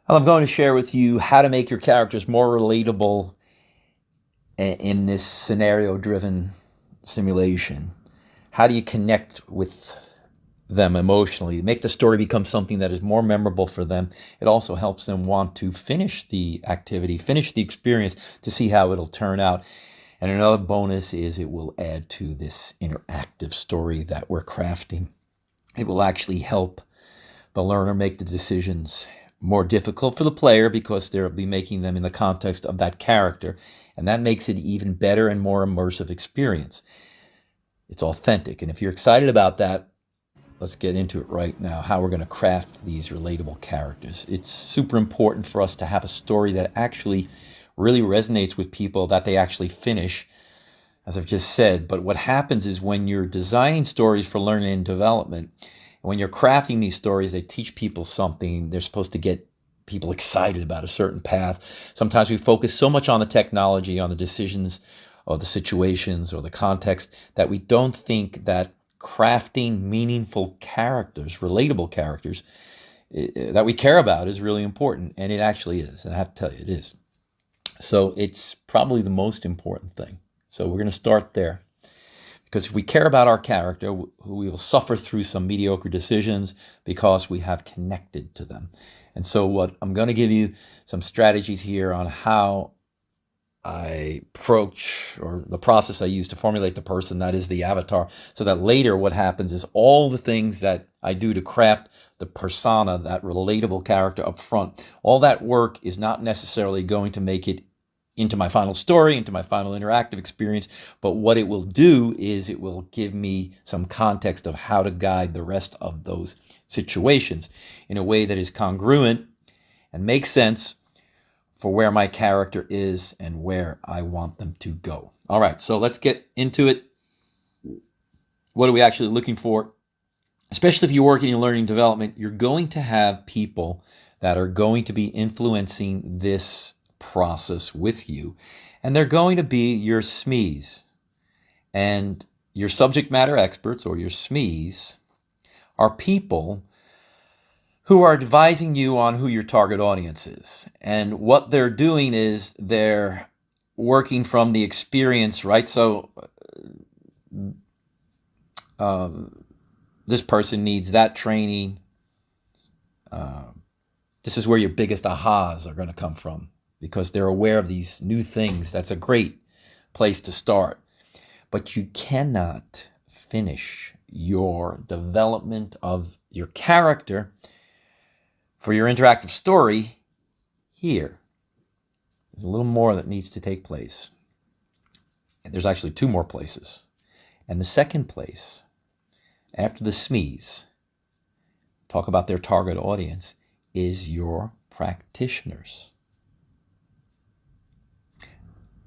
Well, I'm going to share with you how to make your characters more relatable in this scenario-driven simulation. How do you connect with them emotionally? Make the story become something that is more memorable for them. It also helps them want to finish the activity, finish the experience to see how it'll turn out. And another bonus is it will add to this interactive story that we're crafting. It will actually help the learner make the decisions more difficult for the player because they'll be making them in the context of that character. And that makes it even better and more immersive experience. It's authentic. And if you're excited about that, let's get into it right now, how we're going to craft these relatable characters. It's super important for us to have a story that actually really resonates with people, that they actually finish, as I've just said. But what happens is when you're designing stories for learning and development, when you're crafting these stories, they teach people something. They're supposed to get people excited about a certain path. Sometimes we focus so much on the technology, on the decisions, or the situations, or the context, that we don't think that crafting meaningful characters, relatable characters, that we care about is really important. And it actually is. And I have to tell you, it is. So it's probably the most important thing. So we're going to start there. Because if we care about our character, we will suffer through some mediocre decisions because we have connected to them. And so what I'm going to give you some strategies here on how I approach, or the process I use to formulate the person, that is the avatar, so that later what happens is all the things that I do to craft the persona, that relatable character up front, all that work is not necessarily going to make it into my final story, into my final interactive experience. But what it will do is it will give me some context of how to guide the rest of those situations in a way that is congruent and makes sense for where my character is and where I want them to go. All right, so let's get into it. What are we actually looking for? Especially if you're working in learning development, you're going to have people that are going to be influencing this process with you, and they're going to be your SMEs. And your subject matter experts, or your SMEs, are people who are advising you on who your target audience is. And what they're doing is they're working from the experience, right? So this person needs that training. This is where your biggest ahas are going to come from, because they're aware of these new things. That's a great place to start. But you cannot finish your development of your character for your interactive story here. There's a little more that needs to take place. And there's actually two more places. And the second place, after the SMEs, talk about their target audience, is your practitioners.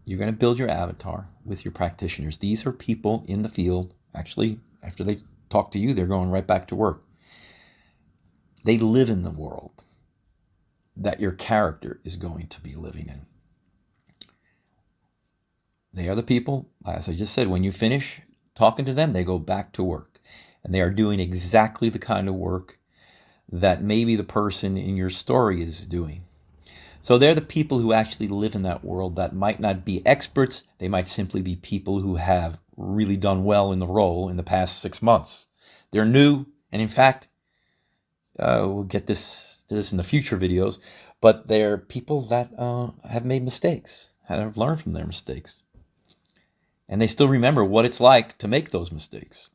You're going to build your avatar with your practitioners. These are people in the field. Actually, after they talk to you, they're going right back to work. They live in the world that your character is going to be living in. They are the people, as I just said, when you finish talking to them, they go back to work. And they are doing exactly the kind of work that maybe the person in your story is doing. So they're the people who actually live in that world, that might not be experts. They might simply be people who have really done well in the role in the past 6 months. They're new, and in fact, we'll get to this in the future videos, but they're people that have made mistakes, have learned from their mistakes. And they still remember what it's like to make those mistakes.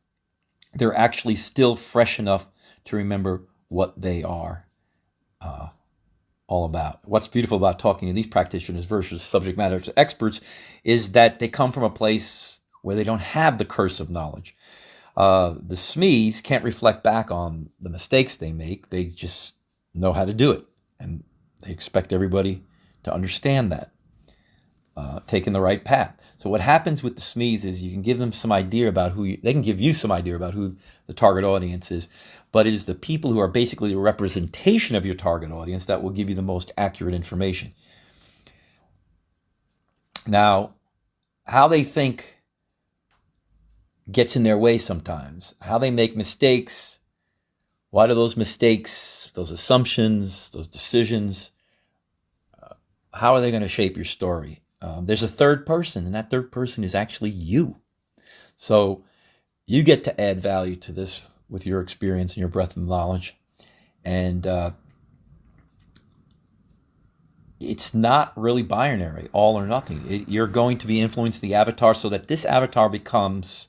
They're actually still fresh enough to remember what they are all about. What's beautiful about talking to these practitioners versus subject matter experts is that they come from a place where they don't have the curse of knowledge. The SMEs can't reflect back on the mistakes they make. They just know how to do it. And they expect everybody to understand that, taking the right path. So what happens with the SMEs is you can give them some idea about they can give you some idea about who the target audience is, but it is the people who are basically a representation of your target audience that will give you the most accurate information. Now, how they think gets in their way sometimes. How they make mistakes, why do those mistakes thoughts, those assumptions, those decisions, how are they going to shape your story? There's a third person, and that third person is actually you. So you get to add value to this with your experience and your breadth of knowledge. And it's not really binary, all or nothing. You're going to be influencing the avatar so that this avatar becomes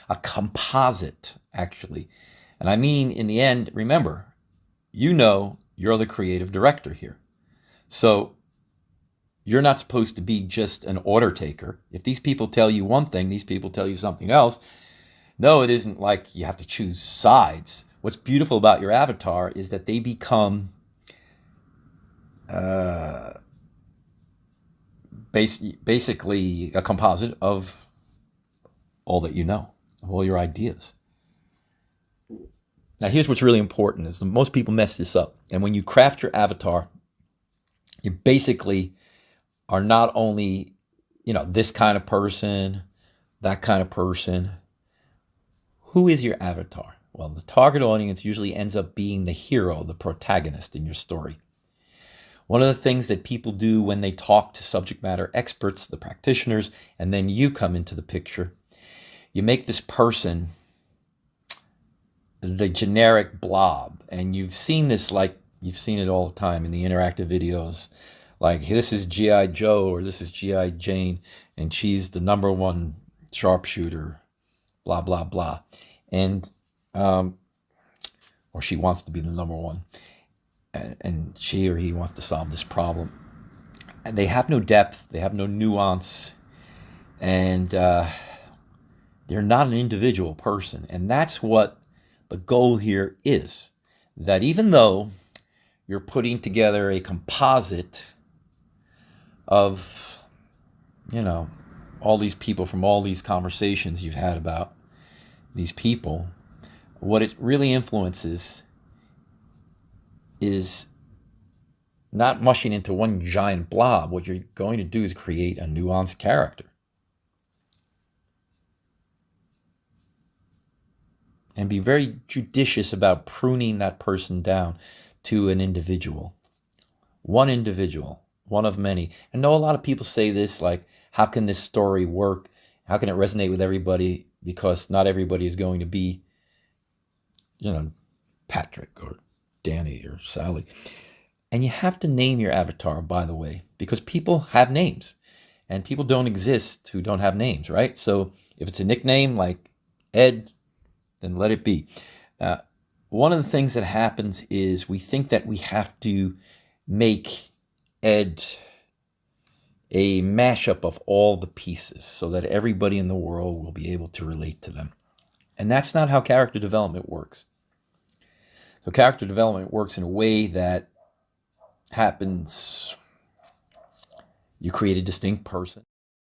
a composite, actually. And I mean, in the end, remember, you know you're the creative director here. So you're not supposed to be just an order taker. If these people tell you one thing, these people tell you something else. No, it isn't like you have to choose sides. What's beautiful about your avatar is that they become basically a composite of all that you know, of all your ideas. Now, here's what's really important is most people mess this up. And when you craft your avatar, you basically are not only, this kind of person, that kind of person. Who is your avatar? Well, the target audience usually ends up being the hero, the protagonist in your story. One of the things that people do when they talk to subject matter experts, the practitioners, and then you come into the picture, you make this person the generic blob. And you've seen this, you've seen it all the time in the interactive videos. Like, this is G.I. Joe or this is G.I. Jane, and she's the number one sharpshooter, blah, blah, blah. And, or she wants to be the number one. And she or he wants to solve this problem. And they have no depth, they have no nuance, and they're not an individual person. And that's what the goal here is. That even though you're putting together a composite of, all these people from all these conversations you've had about these people, what it really influences is not mushing into one giant blob. What you're going to do is create a nuanced character. And be very judicious about pruning that person down to an individual. One individual, one of many. I know a lot of people say this, like, how can this story work? How can it resonate with everybody? Because not everybody is going to be, Patrick or Danny or Sally. And you have to name your avatar, by the way, because people have names. And people don't exist who don't have names, right? So if it's a nickname like Ed, then let it be. One of the things that happens is we think that we have to make Ed a mashup of all the pieces so that everybody in the world will be able to relate to them. And that's not how character development works. So character development works in a way that happens, you create a distinct person.